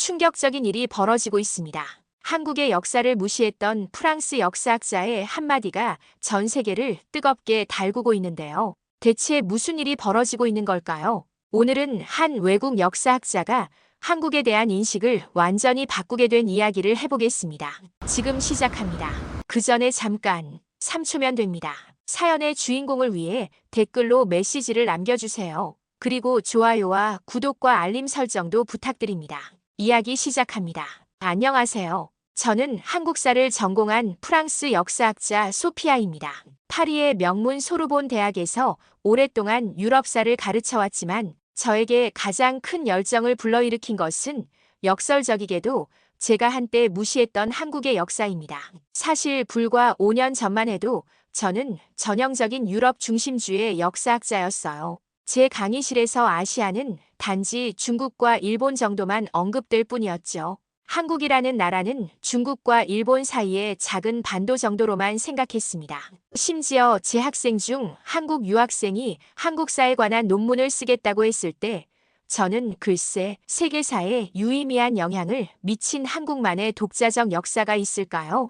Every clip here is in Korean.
충격적인 일이 벌어지고 있습니다. 한국의 역사를 무시했던 프랑스 역사학자의 한마디가 전 세계를 뜨겁게 달구고 있는데요. 대체 무슨 일이 벌어지고 있는 걸까요? 오늘은 한 외국 역사학자가 한국에 대한 인식을 완전히 바꾸게 된 이야기를 해보겠습니다. 지금 시작합니다. 그 전에 잠깐 3초면 됩니다. 사연의 주인공을 위해 댓글로 메시지를 남겨주세요. 그리고 좋아요와 구독과 알림 설정도 부탁드립니다. 이야기 시작합니다. 안녕하세요. 저는 한국사를 전공한 프랑스 역사학자 소피아입니다. 파리의 명문 소르본 대학에서 오랫동안 유럽사를 가르쳐왔지만 저에게 가장 큰 열정을 불러일으킨 것은 역설적이게도 제가 한때 무시했던 한국의 역사입니다. 사실 불과 5년 전만 해도 저는 전형적인 유럽 중심주의 역사학자였어요. 제 강의실에서 아시아는 단지 중국과 일본 정도만 언급될 뿐이었죠. 한국이라는 나라는 중국과 일본 사이의 작은 반도 정도로만 생각했습니다. 심지어 제 학생 중 한국 유학생이 한국사에 관한 논문을 쓰겠다고 했을 때 저는 글쎄 세계사에 유의미한 영향을 미친 한국만의 독자적 역사가 있을까요?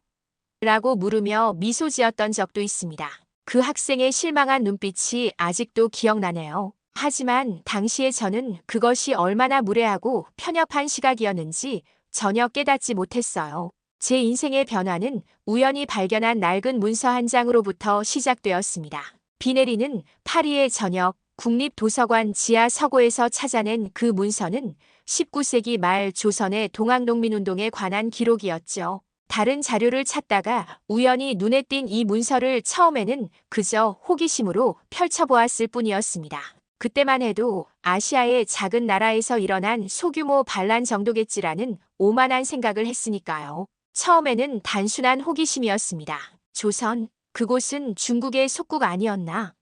라고 물으며 미소 지었던 적도 있습니다. 그 학생의 실망한 눈빛이 아직도 기억나네요. 하지만 당시에 저는 그것이 얼마나 무례하고 편협한 시각이었는지 전혀 깨닫지 못했어요. 제 인생의 변화는 우연히 발견한 낡은 문서 한 장으로부터 시작되었습니다. 비 내리는 파리의 저녁, 국립도서관 지하 서고에서 찾아낸 그 문서는 19세기 말 조선의 동학농민운동에 관한 기록이었죠. 다른 자료를 찾다가 우연히 눈에 띈 이 문서를 처음에는 그저 호기심으로 펼쳐보았을 뿐이었습니다. 그때만 해도 아시아의 작은 나라에서 일어난 소규모 반란 정도겠지라는 오만한 생각을 했으니까요. 처음에는 단순한 호기심이었습니다. 조선, 그곳은 중국의 속국 아니었나?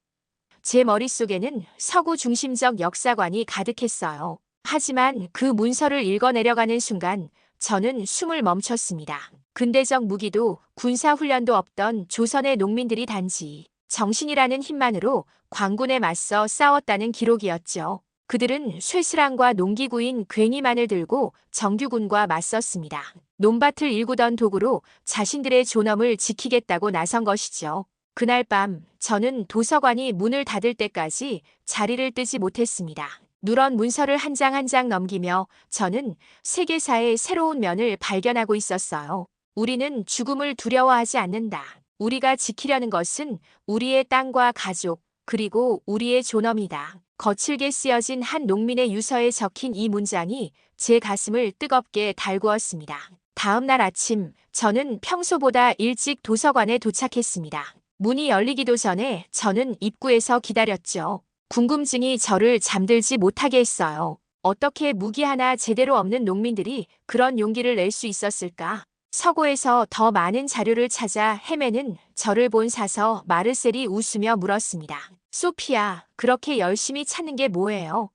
제 머릿속에는 서구 중심적 역사관이 가득했어요. 하지만 그 문서를 읽어내려가는 순간 저는 숨을 멈췄습니다. 근대적 무기도 군사훈련도 없던 조선의 농민들이 단지 정신이라는 힘만으로 광군에 맞서 싸웠다는 기록이었죠. 그들은 쇠스랑과 농기구인 괭이만을 들고 정규군과 맞섰습니다. 논밭을 일구던 도구로 자신들의 존엄을 지키겠다고 나선 것이죠. 그날 밤 저는 도서관이 문을 닫을 때까지 자리를 뜨지 못했습니다. 누런 문서를 한 장 한 장 넘기며 저는 세계사의 새로운 면을 발견하고 있었어요. 우리는 죽음을 두려워하지 않는다. 우리가 지키려는 것은 우리의 땅과 가족, 그리고 우리의 존엄이다. 거칠게 쓰여진 한 농민의 유서에 적힌 이 문장이 제 가슴을 뜨겁게 달구었습니다. 다음 날 아침, 저는 평소보다 일찍 도서관에 도착했습니다. 문이 열리기도 전에 저는 입구에서 기다렸죠. 궁금증이 저를 잠들지 못하게 했어요. 어떻게 무기 하나 제대로 없는 농민들이 그런 용기를 낼 수 있었을까? 서고에서 더 많은 자료를 찾아 헤매는 저를 본 사서 마르셀이 웃으며 물었습니다. 소피아, 그렇게 열심히 찾는 게 뭐예요?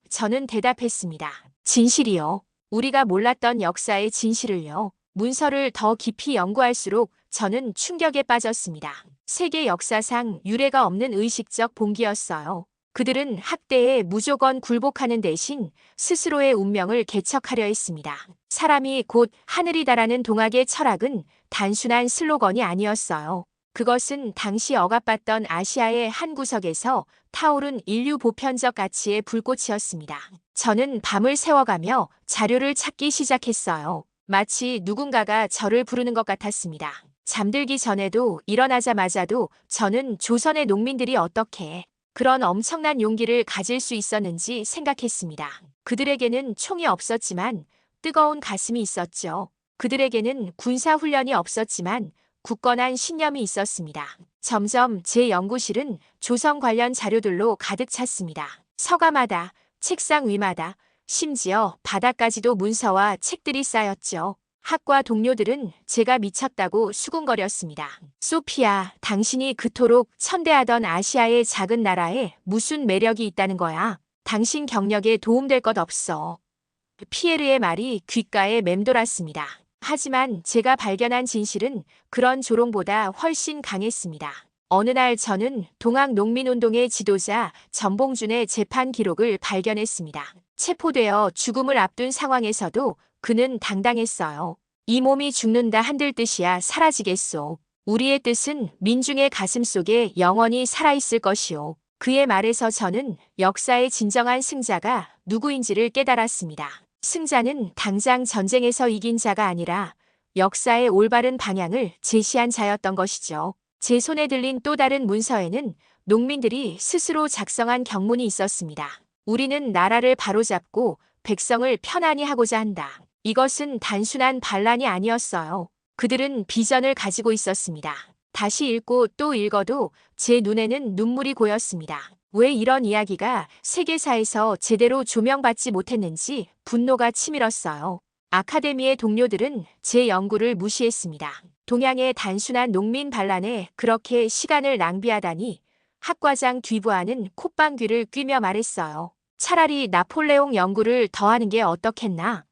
저는 대답했습니다. 진실이요. 우리가 몰랐던 역사의 진실을요. 문서를 더 깊이 연구할수록 저는 충격에 빠졌습니다. 세계 역사상 유례가 없는 의식적 봉기였어요. 그들은 학대에 무조건 굴복하는 대신 스스로의 운명을 개척하려 했습니다. 사람이 곧 하늘이다라는 동학의 철학은 단순한 슬로건이 아니었어요. 그것은 당시 억압받던 아시아의 한 구석에서 타오른 인류 보편적 가치의 불꽃이었습니다. 저는 밤을 새워가며 자료를 찾기 시작했어요. 마치 누군가가 저를 부르는 것 같았습니다. 잠들기 전에도 일어나자마자도 저는 조선의 농민들이 어떻게 그런 엄청난 용기를 가질 수 있었는지 생각했습니다. 그들에게는 총이 없었지만 뜨거운 가슴이 있었죠. 그들에게는 군사훈련이 없었지만 굳건한 신념이 있었습니다. 점점 제 연구실은 조선 관련 자료들로 가득 찼습니다. 서가마다, 책상 위마다, 심지어 바닥까지도 문서와 책들이 쌓였죠. 학과 동료들은 제가 미쳤다고 수군거렸습니다. 소피아, 당신이 그토록 천대하던 아시아의 작은 나라에 무슨 매력이 있다는 거야? 당신 경력에 도움될 것 없어. 피에르의 말이 귓가에 맴돌았습니다. 하지만 제가 발견한 진실은 그런 조롱보다 훨씬 강했습니다. 어느 날 저는 동학농민운동의 지도자 전봉준의 재판 기록을 발견했습니다. 체포되어 죽음을 앞둔 상황에서도 그는 당당했어요. 이 몸이 죽는다 한들 뜻이야 사라지겠소. 우리의 뜻은 민중의 가슴 속에 영원히 살아있을 것이오. 그의 말에서 저는 역사의 진정한 승자가 누구인지를 깨달았습니다. 승자는 당장 전쟁에서 이긴 자가 아니라 역사의 올바른 방향을 제시한 자였던 것이죠. 제 손에 들린 또 다른 문서에는 농민들이 스스로 작성한 경문이 있었습니다. 우리는 나라를 바로잡고 백성을 편안히 하고자 한다. 이것은 단순한 반란이 아니었어요. 그들은 비전을 가지고 있었습니다. 다시 읽고 또 읽어도 제 눈에는 눈물이 고였습니다. 왜 이런 이야기가 세계사에서 제대로 조명받지 못했는지 분노가 치밀었어요. 아카데미의 동료들은 제 연구를 무시했습니다. 동양의 단순한 농민 반란에 그렇게 시간을 낭비하다니. 학과장 뒤부하는 콧방귀를 뀌며 말했어요. 차라리 나폴레옹 연구를 더 하는 게 어떻겠나?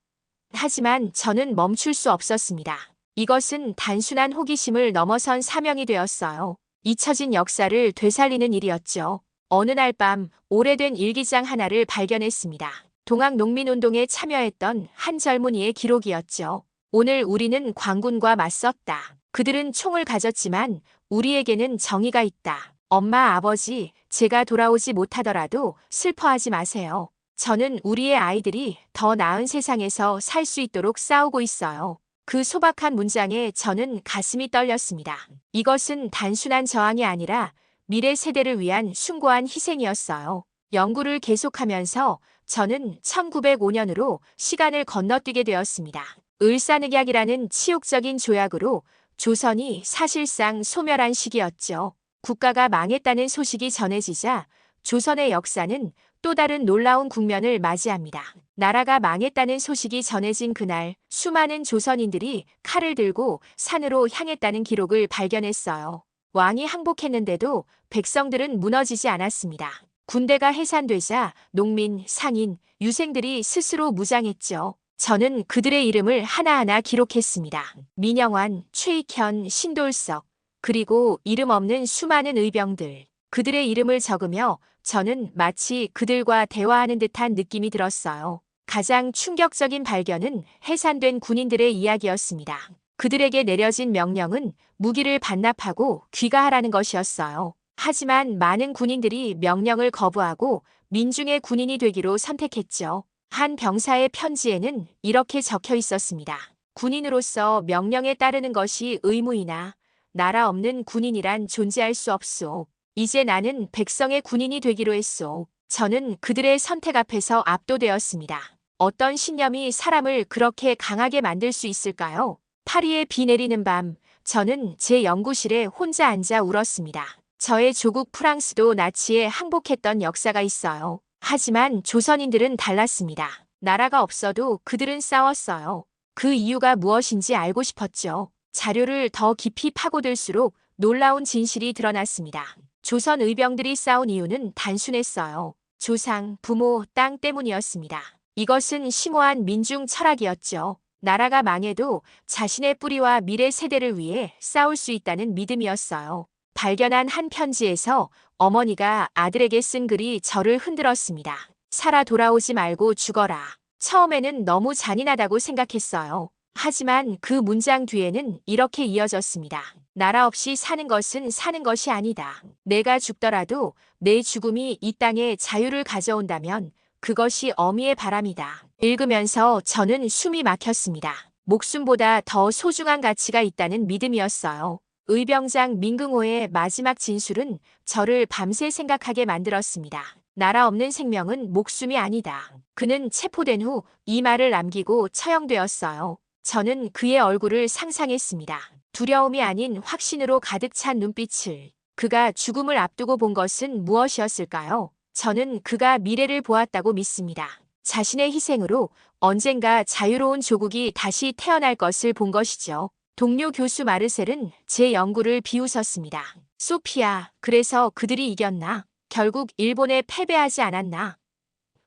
하지만 저는 멈출 수 없었습니다. 이것은 단순한 호기심을 넘어선 사명이 되었어요. 잊혀진 역사를 되살리는 일이었죠. 어느 날 밤 오래된 일기장 하나를 발견했습니다. 동학농민운동에 참여했던 한 젊은이의 기록이었죠. 오늘 우리는 광군과 맞섰다. 그들은 총을 가졌지만 우리에게는 정의가 있다. 엄마, 아버지, 제가 돌아오지 못하더라도 슬퍼하지 마세요. 저는 우리의 아이들이 더 나은 세상에서 살 수 있도록 싸우고 있어요. 그 소박한 문장에 저는 가슴이 떨렸습니다. 이것은 단순한 저항이 아니라 미래 세대를 위한 숭고한 희생이었어요. 연구를 계속하면서 저는 1905년으로 시간을 건너뛰게 되었습니다. 을사늑약이라는 치욕적인 조약으로 조선이 사실상 소멸한 시기였죠. 국가가 망했다는 소식이 전해지자 조선의 역사는 또 다른 놀라운 국면을 맞이합니다. 나라가 망했다는 소식이 전해진 그날 수많은 조선인들이 칼을 들고 산으로 향했다는 기록을 발견했어요. 왕이 항복했는데도 백성들은 무너지지 않았습니다. 군대가 해산되자 농민, 상인, 유생들이 스스로 무장했죠. 저는 그들의 이름을 하나하나 기록했습니다. 민영환, 최익현, 신돌석, 그리고 이름 없는 수많은 의병들. 그들의 이름을 적으며 저는 마치 그들과 대화하는 듯한 느낌이 들었어요. 가장 충격적인 발견은 해산된 군인들의 이야기였습니다. 그들에게 내려진 명령은 무기를 반납하고 귀가하라는 것이었어요. 하지만 많은 군인들이 명령을 거부하고 민중의 군인이 되기로 선택했죠. 한 병사의 편지에는 이렇게 적혀 있었습니다. 군인으로서 명령에 따르는 것이 의무이나 나라 없는 군인이란 존재할 수 없소. 이제 나는 백성의 군인이 되기로 했소. 저는 그들의 선택 앞에서 압도되었습니다. 어떤 신념이 사람을 그렇게 강하게 만들 수 있을까요? 파리에 비 내리는 밤, 저는 제 연구실에 혼자 앉아 울었습니다. 저의 조국 프랑스도 나치에 항복했던 역사가 있어요. 하지만 조선인들은 달랐습니다. 나라가 없어도 그들은 싸웠어요. 그 이유가 무엇인지 알고 싶었죠. 자료를 더 깊이 파고들수록 놀라운 진실이 드러났습니다. 조선 의병들이 싸운 이유는 단순했어요. 조상, 부모, 땅 때문이었습니다. 이것은 심오한 민중 철학이었죠. 나라가 망해도 자신의 뿌리와 미래 세대를 위해 싸울 수 있다는 믿음이었어요. 발견한 한 편지에서 어머니가 아들에게 쓴 글이 저를 흔들었습니다. 살아 돌아오지 말고 죽어라. 처음에는 너무 잔인하다고 생각했어요. 하지만 그 문장 뒤에는 이렇게 이어졌습니다. 나라 없이 사는 것은 사는 것이 아니다. 내가 죽더라도 내 죽음이 이 땅에 자유를 가져온다면 그것이 어미의 바람이다. 읽으면서 저는 숨이 막혔습니다. 목숨보다 더 소중한 가치가 있다는 믿음이었어요. 의병장 민긍호의 마지막 진술은 저를 밤새 생각하게 만들었습니다. 나라 없는 생명은 목숨이 아니다. 그는 체포된 후 이 말을 남기고 처형되었어요. 저는 그의 얼굴을 상상했습니다. 두려움이 아닌 확신으로 가득 찬 눈빛을. 그가 죽음을 앞두고 본 것은 무엇이었을까요? 저는 그가 미래를 보았다고 믿습니다. 자신의 희생으로 언젠가 자유로운 조국이 다시 태어날 것을 본 것이죠. 동료 교수 마르셀은 제 연구를 비웃었습니다. 소피아, 그래서 그들이 이겼나? 결국 일본에 패배하지 않았나?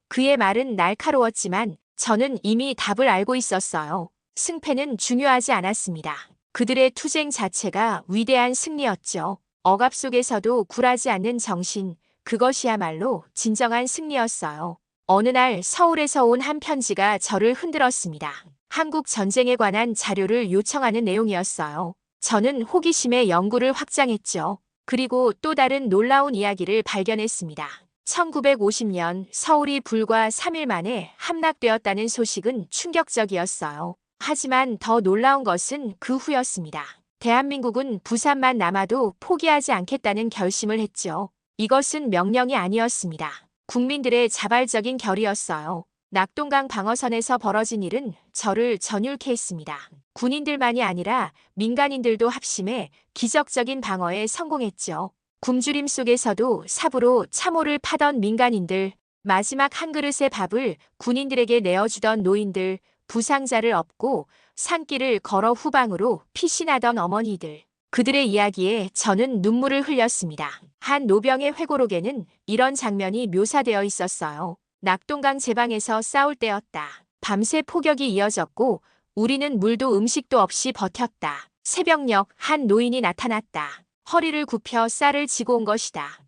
그의 말은 날카로웠지만 저는 이미 답을 알고 있었어요. 승패는 중요하지 않았습니다. 그들의 투쟁 자체가 위대한 승리였죠. 억압 속에서도 굴하지 않는 정신, 그것이야말로 진정한 승리였어요. 어느 날 서울에서 온 한 편지가 저를 흔들었습니다. 한국 전쟁에 관한 자료를 요청하는 내용이었어요. 저는 호기심에 연구를 확장했죠. 그리고 또 다른 놀라운 이야기를 발견했습니다. 1950년 서울이 불과 3일 만에 함락되었다는 소식은 충격적이었어요. 하지만 더 놀라운 것은 그 후였습니다. 대한민국은 부산만 남아도 포기하지 않겠다는 결심을 했죠. 이것은 명령이 아니었습니다. 국민들의 자발적인 결의였어요. 낙동강 방어선에서 벌어진 일은 저를 전율케 했습니다. 군인들만이 아니라 민간인들도 합심해 기적적인 방어에 성공했죠. 굶주림 속에서도 삽으로 참호를 파던 민간인들, 마지막 한 그릇의 밥을 군인들에게 내어주던 노인들, 부상자를 업고 산길을 걸어 후방으로 피신하던 어머니들. 그들의 이야기에 저는 눈물을 흘렸습니다. 한 노병의 회고록에는 이런 장면이 묘사되어 있었어요. 낙동강 제방에서 싸울 때였다. 밤새 폭격이 이어졌고 우리는 물도 음식도 없이 버텼다. 새벽녘 한 노인이 나타났다. 허리를 굽혀 쌀을 지고 온 것이다.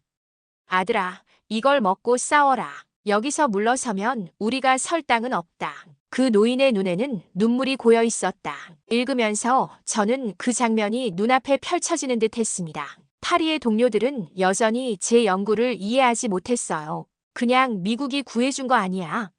아들아, 이걸 먹고 싸워라. 여기서 물러서면 우리가 설 땅은 없다. 그 노인의 눈에는 눈물이 고여 있었다. 읽으면서 저는 그 장면이 눈앞에 펼쳐지는 듯 했습니다. 파리의 동료들은 여전히 제 연구를 이해하지 못했어요. 그냥 미국이 구해준 거 아니야.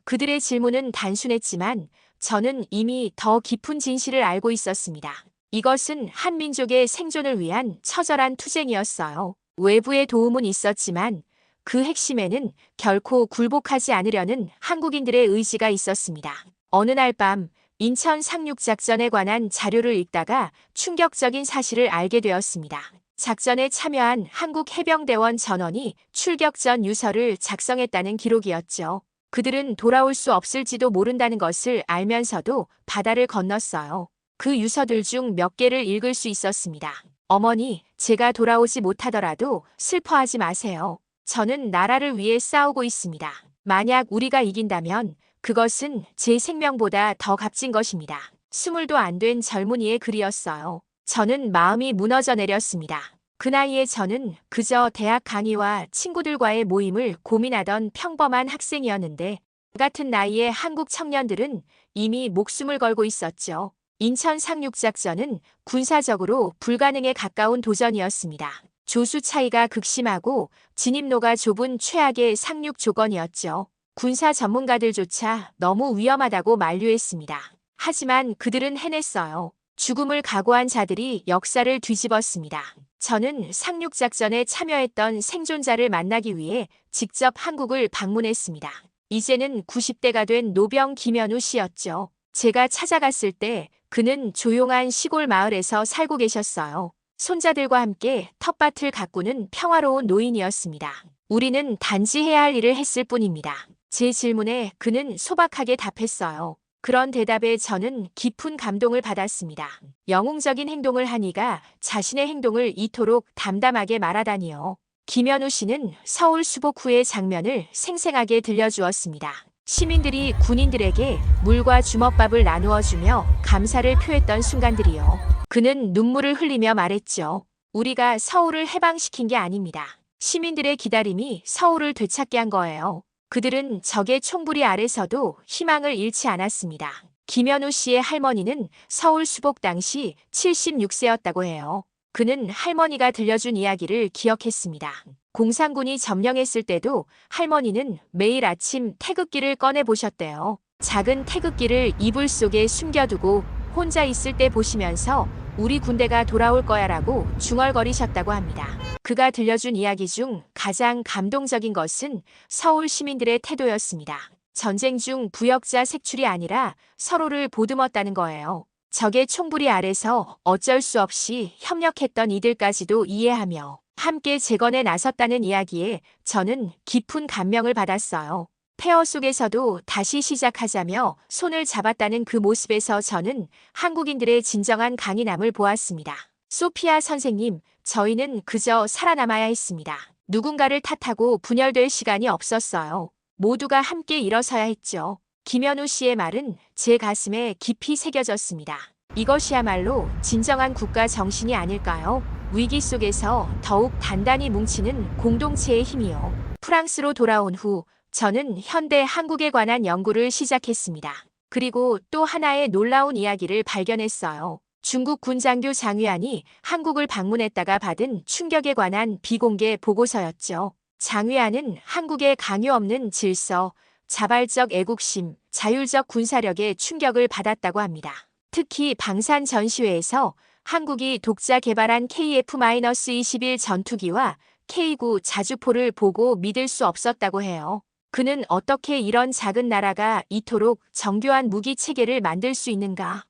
그들의 질문은 단순했지만 저는 이미 더 깊은 진실을 알고 있었습니다. 이것은 한 민족의 생존을 위한 처절한 투쟁이었어요. 외부의 도움은 있었지만 그 핵심에는 결코 굴복하지 않으려는 한국인들의 의지가 있었습니다. 어느 날 밤 인천 상륙작전에 관한 자료를 읽다가 충격적인 사실을 알게 되었습니다. 작전에 참여한 한국 해병대원 전원이 출격 전 유서를 작성했다는 기록이었죠. 그들은 돌아올 수 없을지도 모른다는 것을 알면서도 바다를 건넜어요. 그 유서들 중 몇 개를 읽을 수 있었습니다. 어머니, 제가 돌아오지 못하더라도 슬퍼하지 마세요. 저는 나라를 위해 싸우고 있습니다. 만약 우리가 이긴다면 그것은 제 생명보다 더 값진 것입니다. 20도 안 된 젊은이의 글이었어요. 저는 마음이 무너져 내렸습니다. 그 나이에 저는 그저 대학 강의와 친구들과의 모임을 고민하던 평범한 학생이었는데 같은 나이의 한국 청년들은 이미 목숨을 걸고 있었죠. 인천 상륙작전은 군사적으로 불가능에 가까운 도전이었습니다. 조수 차이가 극심하고 진입로가 좁은 최악의 상륙 조건이었죠. 군사 전문가들조차 너무 위험하다고 만류했습니다. 하지만 그들은 해냈어요. 죽음을 각오한 자들이 역사를 뒤집었습니다. 저는 상륙작전에 참여했던 생존자를 만나기 위해 직접 한국을 방문했습니다. 이제는 90대가 된 노병 김현우 씨였죠. 제가 찾아갔을 때 그는 조용한 시골 마을에서 살고 계셨어요. 손자들과 함께 텃밭을 가꾸는 평화로운 노인이었습니다. 우리는 단지 해야 할 일을 했을 뿐입니다. 제 질문에 그는 소박하게 답했어요. 그런 대답에 저는 깊은 감동을 받았습니다. 영웅적인 행동을 한 이가 자신의 행동을 이토록 담담하게 말하다니요. 김현우 씨는 서울 수복 후의 장면을 생생하게 들려주었습니다. 시민들이 군인들에게 물과 주먹밥을 나누어주며 감사를 표했던 순간들이요. 그는 눈물을 흘리며 말했죠. 우리가 서울을 해방시킨 게 아닙니다. 시민들의 기다림이 서울을 되찾게 한 거예요. 그들은 적의 총부리 아래서도 희망을 잃지 않았습니다. 김현우 씨의 할머니는 서울 수복 당시 76세였다고 해요. 그는 할머니가 들려준 이야기를 기억했습니다. 공산군이 점령했을 때도 할머니는 매일 아침 태극기를 꺼내보셨대요. 작은 태극기를 이불 속에 숨겨두고 혼자 있을 때 보시면서 우리 군대가 돌아올 거야라고 중얼거리셨다고 합니다. 그가 들려준 이야기 중 가장 감동적인 것은 서울 시민들의 태도였습니다. 전쟁 중 부역자 색출이 아니라 서로를 보듬었다는 거예요. 적의 총부리 아래서 어쩔 수 없이 협력했던 이들까지도 이해하며 함께 재건에 나섰다는 이야기에 저는 깊은 감명을 받았어요. 폐허 속에서도 다시 시작하자며 손을 잡았다는 그 모습에서 저는 한국인들의 진정한 강인함을 보았습니다. 소피아 선생님, 저희는 그저 살아남아야 했습니다. 누군가를 탓하고 분열될 시간이 없었어요. 모두가 함께 일어서야 했죠. 김현우 씨의 말은 제 가슴에 깊이 새겨졌습니다. 이것이야말로 진정한 국가 정신이 아닐까요? 위기 속에서 더욱 단단히 뭉치는 공동체의 힘이요. 프랑스로 돌아온 후 저는 현대 한국에 관한 연구를 시작했습니다. 그리고 또 하나의 놀라운 이야기를 발견했어요. 중국 군장교 장위안이 한국을 방문했다가 받은 충격에 관한 비공개 보고서였죠. 장위안은 한국의 강요 없는 질서, 자발적 애국심, 자율적 군사력에 충격을 받았다고 합니다. 특히 방산 전시회에서 한국이 독자 개발한 KF-21 전투기와 K9 자주포를 보고 믿을 수 없었다고 해요. 그는 어떻게 이런 작은 나라가 이토록 정교한 무기 체계를 만들 수 있는가?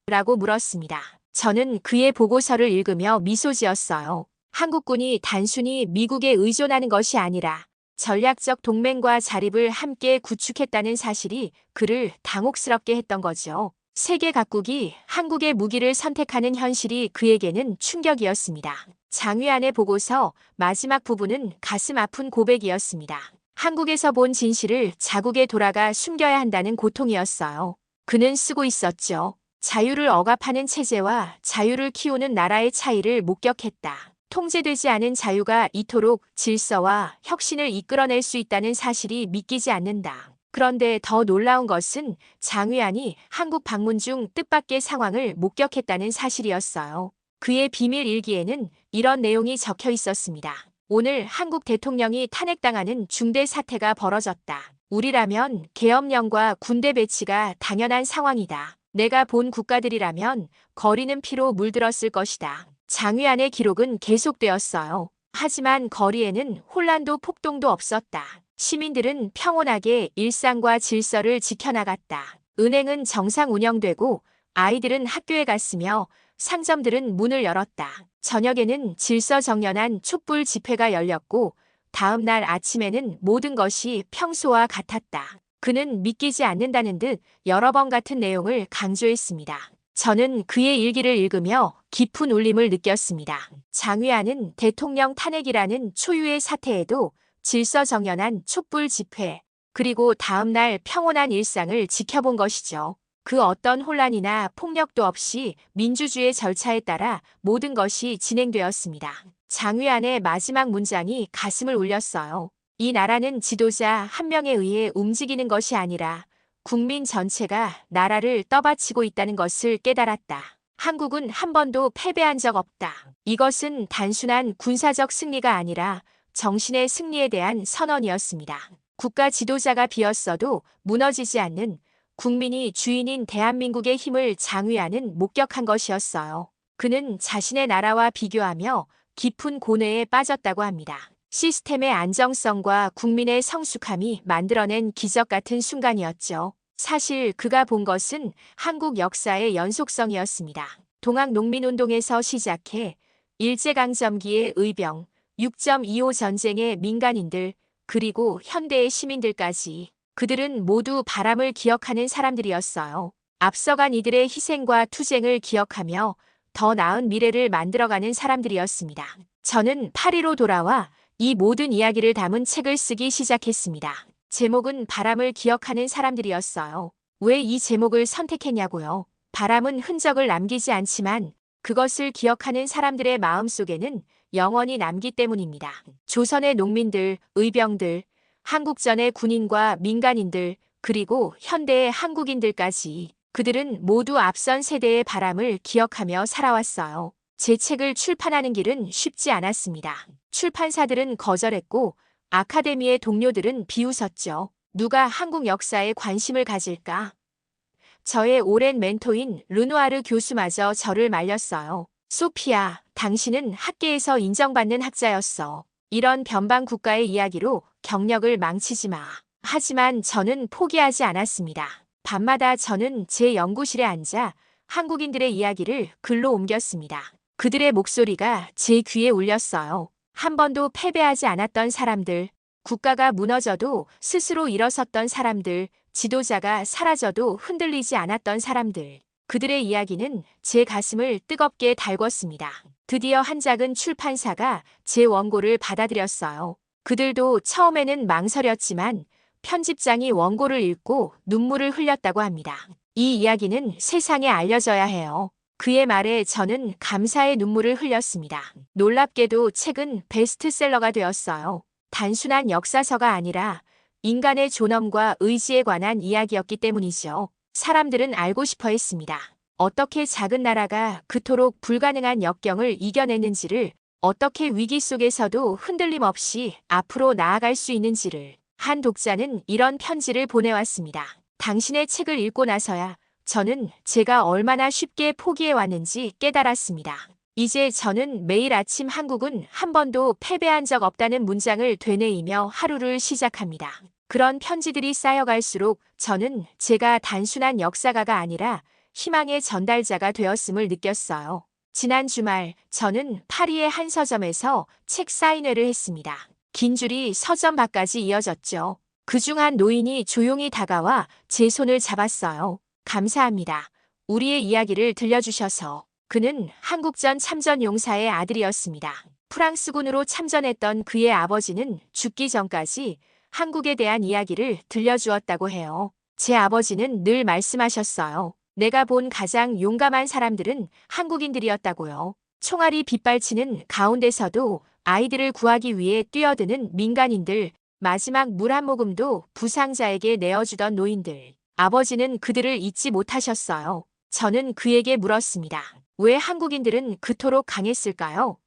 라고 물었습니다. 저는 그의 보고서를 읽으며 미소 지었어요. 한국군이 단순히 미국에 의존하는 것이 아니라 전략적 동맹과 자립을 함께 구축했다는 사실이 그를 당혹스럽게 했던 거죠. 세계 각국이 한국의 무기를 선택하는 현실이 그에게는 충격이었습니다. 장위안의 보고서 마지막 부분은 가슴 아픈 고백이었습니다. 한국에서 본 진실을 자국에 돌아가 숨겨야 한다는 고통이었어요. 그는 쓰고 있었죠. 자유를 억압하는 체제와 자유를 키우는 나라의 차이를 목격했다. 통제되지 않은 자유가 이토록 질서와 혁신을 이끌어낼 수 있다는 사실이 믿기지 않는다. 그런데 더 놀라운 것은 장위안이 한국 방문 중 뜻밖의 상황을 목격했다는 사실이었어요. 그의 비밀 일기에는 이런 내용이 적혀 있었습니다. 오늘 한국 대통령이 탄핵당하는 중대 사태가 벌어졌다. 우리라면 계엄령과 군대 배치가 당연한 상황이다. 내가 본 국가들이라면 거리는 피로 물들었을 것이다. 장위안의 기록은 계속되었어요. 하지만 거리에는 혼란도 폭동도 없었다. 시민들은 평온하게 일상과 질서를 지켜나갔다. 은행은 정상 운영되고 아이들은 학교에 갔으며 상점들은 문을 열었다. 저녁에는 질서정연한 촛불 집회가 열렸고 다음 날 아침에는 모든 것이 평소와 같았다. 그는 믿기지 않는다는 듯 여러 번 같은 내용을 강조했습니다. 저는 그의 일기를 읽으며 깊은 울림을 느꼈습니다. 장위안은 대통령 탄핵이라는 초유의 사태에도 질서정연한 촛불 집회, 그리고 다음 날 평온한 일상을 지켜본 것이죠. 그 어떤 혼란이나 폭력도 없이 민주주의 절차에 따라 모든 것이 진행되었습니다. 장위안의 마지막 문장이 가슴을 울렸어요. 이 나라는 지도자 한 명에 의해 움직이는 것이 아니라 국민 전체가 나라를 떠받치고 있다는 것을 깨달았다. 한국은 한 번도 패배한 적 없다. 이것은 단순한 군사적 승리가 아니라 정신의 승리에 대한 선언이었습니다. 국가 지도자가 비었어도 무너지지 않는 국민이 주인인 대한민국의 힘을 장위안은 목격한 것이었어요. 그는 자신의 나라와 비교하며 깊은 고뇌에 빠졌다고 합니다. 시스템의 안정성과 국민의 성숙함이 만들어낸 기적 같은 순간이었죠. 사실 그가 본 것은 한국 역사의 연속성이었습니다. 동학농민운동에서 시작해 일제강점기의 의병, 6.25 전쟁의 민간인들, 그리고 현대의 시민들까지 그들은 모두 바람을 기억하는 사람들이었어요. 앞서간 이들의 희생과 투쟁을 기억하며 더 나은 미래를 만들어가는 사람들이었습니다. 저는 파리로 돌아와 이 모든 이야기를 담은 책을 쓰기 시작했습니다. 제목은 바람을 기억하는 사람들이었어요. 왜 이 제목을 선택했냐고요? 바람은 흔적을 남기지 않지만 그것을 기억하는 사람들의 마음속에는 영원히 남기 때문입니다. 조선의 농민들, 의병들, 한국전의 군인과 민간인들, 그리고 현대의 한국인들까지 그들은 모두 앞선 세대의 바람을 기억하며 살아왔어요. 제 책을 출판하는 길은 쉽지 않았습니다. 출판사들은 거절했고 아카데미의 동료들은 비웃었죠. 누가 한국 역사에 관심을 가질까? 저의 오랜 멘토인 르누아르 교수마저 저를 말렸어요. 소피아, 당신은 학계에서 인정받는 학자였어. 이런 변방 국가의 이야기로 경력을 망치지 마. 하지만 저는 포기하지 않았습니다. 밤마다 저는 제 연구실에 앉아 한국인들의 이야기를 글로 옮겼습니다. 그들의 목소리가 제 귀에 울렸어요. 한 번도 패배하지 않았던 사람들, 국가가 무너져도 스스로 일어섰던 사람들, 지도자가 사라져도 흔들리지 않았던 사람들. 그들의 이야기는 제 가슴을 뜨겁게 달궜습니다. 드디어 한 작은 출판사가 제 원고를 받아들였어요. 그들도 처음에는 망설였지만 편집장이 원고를 읽고 눈물을 흘렸다고 합니다. 이 이야기는 세상에 알려져야 해요. 그의 말에 저는 감사의 눈물을 흘렸습니다. 놀랍게도 책은 베스트셀러가 되었어요. 단순한 역사서가 아니라 인간의 존엄과 의지에 관한 이야기였기 때문이죠. 사람들은 알고 싶어 했습니다. 어떻게 작은 나라가 그토록 불가능한 역경을 이겨냈는지를, 어떻게 위기 속에서도 흔들림 없이 앞으로 나아갈 수 있는지를. 한 독자는 이런 편지를 보내왔습니다. 당신의 책을 읽고 나서야 저는 제가 얼마나 쉽게 포기해왔는지 깨달았습니다. 이제 저는 매일 아침 한국은 한 번도 패배한 적 없다는 문장을 되뇌이며 하루를 시작합니다. 그런 편지들이 쌓여갈수록 저는 제가 단순한 역사가가 아니라 희망의 전달자가 되었음을 느꼈어요. 지난 주말 저는 파리의 한 서점에서 책 사인회를 했습니다. 긴 줄이 서점 밖까지 이어졌죠. 그중 한 노인이 조용히 다가와 제 손을 잡았어요. 감사합니다. 우리의 이야기를 들려주셔서. 그는 한국전 참전 용사의 아들이었습니다. 프랑스군으로 참전했던 그의 아버지는 죽기 전까지 한국에 대한 이야기를 들려주었다고 해요. 제 아버지는 늘 말씀하셨어요. 내가 본 가장 용감한 사람들은 한국인들이었다고요. 총알이 빗발치는 가운데서도 아이들을 구하기 위해 뛰어드는 민간인들, 마지막 물 한 모금도 부상자에게 내어주던 노인들. 아버지는 그들을 잊지 못하셨어요. 저는 그에게 물었습니다. 왜 한국인들은 그토록 강했을까요?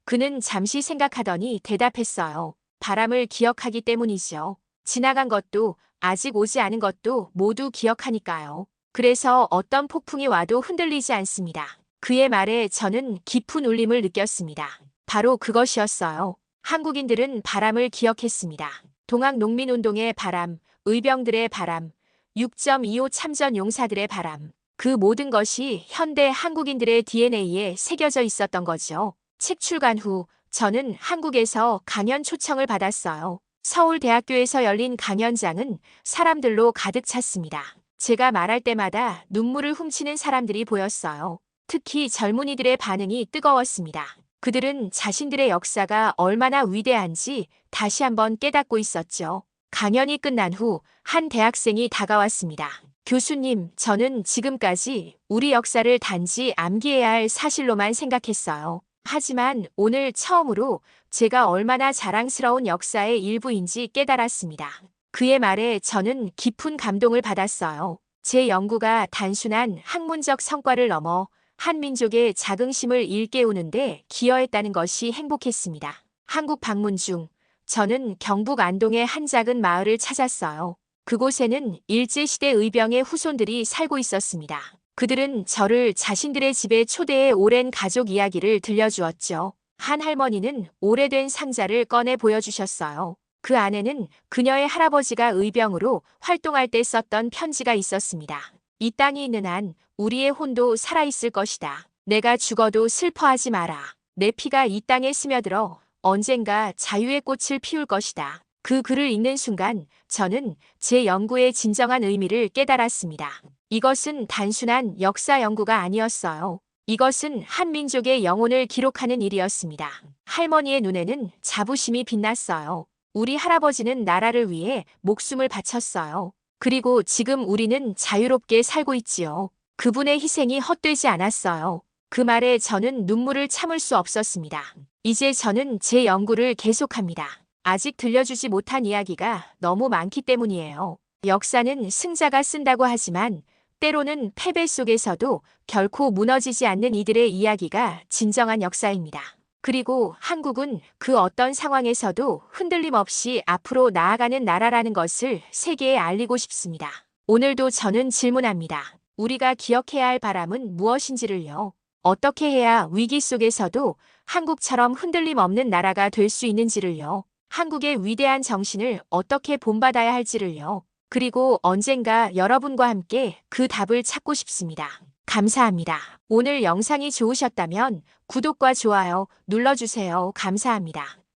그는 잠시 생각하더니 대답했어요. 바람을 기억하기 때문이죠. 지나간 것도 아직 오지 않은 것도 모두 기억하니까요. 그래서 어떤 폭풍이 와도 흔들리지 않습니다. 그의 말에 저는 깊은 울림을 느꼈습니다. 바로 그것이었어요. 한국인들은 바람을 기억했습니다. 동학농민운동의 바람, 의병들의 바람, 6.25 참전 용사들의 바람. 그 모든 것이 현대 한국인들의 DNA에 새겨져 있었던 거죠. 책 출간 후 저는 한국에서 강연 초청을 받았어요. 서울대학교에서 열린 강연장은 사람들로 가득 찼습니다. 제가 말할 때마다 눈물을 훔치는 사람들이 보였어요. 특히 젊은이들의 반응이 뜨거웠습니다. 그들은 자신들의 역사가 얼마나 위대한지 다시 한번 깨닫고 있었죠. 강연이 끝난 후 한 대학생이 다가왔습니다. 교수님, 저는 지금까지 우리 역사를 단지 암기해야 할 사실로만 생각했어요. 하지만 오늘 처음으로 제가 얼마나 자랑스러운 역사의 일부인지 깨달았습니다. 그의 말에 저는 깊은 감동을 받았어요. 제 연구가 단순한 학문적 성과를 넘어 한 민족의 자긍심을 일깨우는데 기여했다는 것이 행복했습니다. 한국 방문 중 저는 경북 안동의 한 작은 마을을 찾았어요. 그곳에는 일제시대 의병의 후손들이 살고 있었습니다. 그들은 저를 자신들의 집에 초대해 오랜 가족 이야기를 들려주었죠. 한 할머니는 오래된 상자를 꺼내 보여주셨어요. 그 안에는 그녀의 할아버지가 의병으로 활동할 때 썼던 편지가 있었습니다. 이 땅이 있는 한 우리의 혼도 살아있을 것이다. 내가 죽어도 슬퍼하지 마라. 내 피가 이 땅에 스며들어 언젠가 자유의 꽃을 피울 것이다. 그 글을 읽는 순간 저는 제 연구의 진정한 의미를 깨달았습니다. 이것은 단순한 역사 연구가 아니었어요. 이것은 한 민족의 영혼을 기록하는 일이었습니다. 할머니의 눈에는 자부심이 빛났어요. 우리 할아버지는 나라를 위해 목숨을 바쳤어요. 그리고 지금 우리는 자유롭게 살고 있지요. 그분의 희생이 헛되지 않았어요. 그 말에 저는 눈물을 참을 수 없었습니다. 이제 저는 제 연구를 계속합니다. 아직 들려주지 못한 이야기가 너무 많기 때문이에요. 역사는 승자가 쓴다고 하지만 때로는 패배 속에서도 결코 무너지지 않는 이들의 이야기가 진정한 역사입니다. 그리고 한국은 그 어떤 상황에서도 흔들림 없이 앞으로 나아가는 나라라는 것을 세계에 알리고 싶습니다. 오늘도 저는 질문합니다. 우리가 기억해야 할 바람은 무엇인지를요. 어떻게 해야 위기 속에서도 한국처럼 흔들림 없는 나라가 될 수 있는지를요. 한국의 위대한 정신을 어떻게 본받아야 할지를요. 그리고 언젠가 여러분과 함께 그 답을 찾고 싶습니다. 감사합니다. 오늘 영상이 좋으셨다면 구독과 좋아요 눌러주세요. 감사합니다.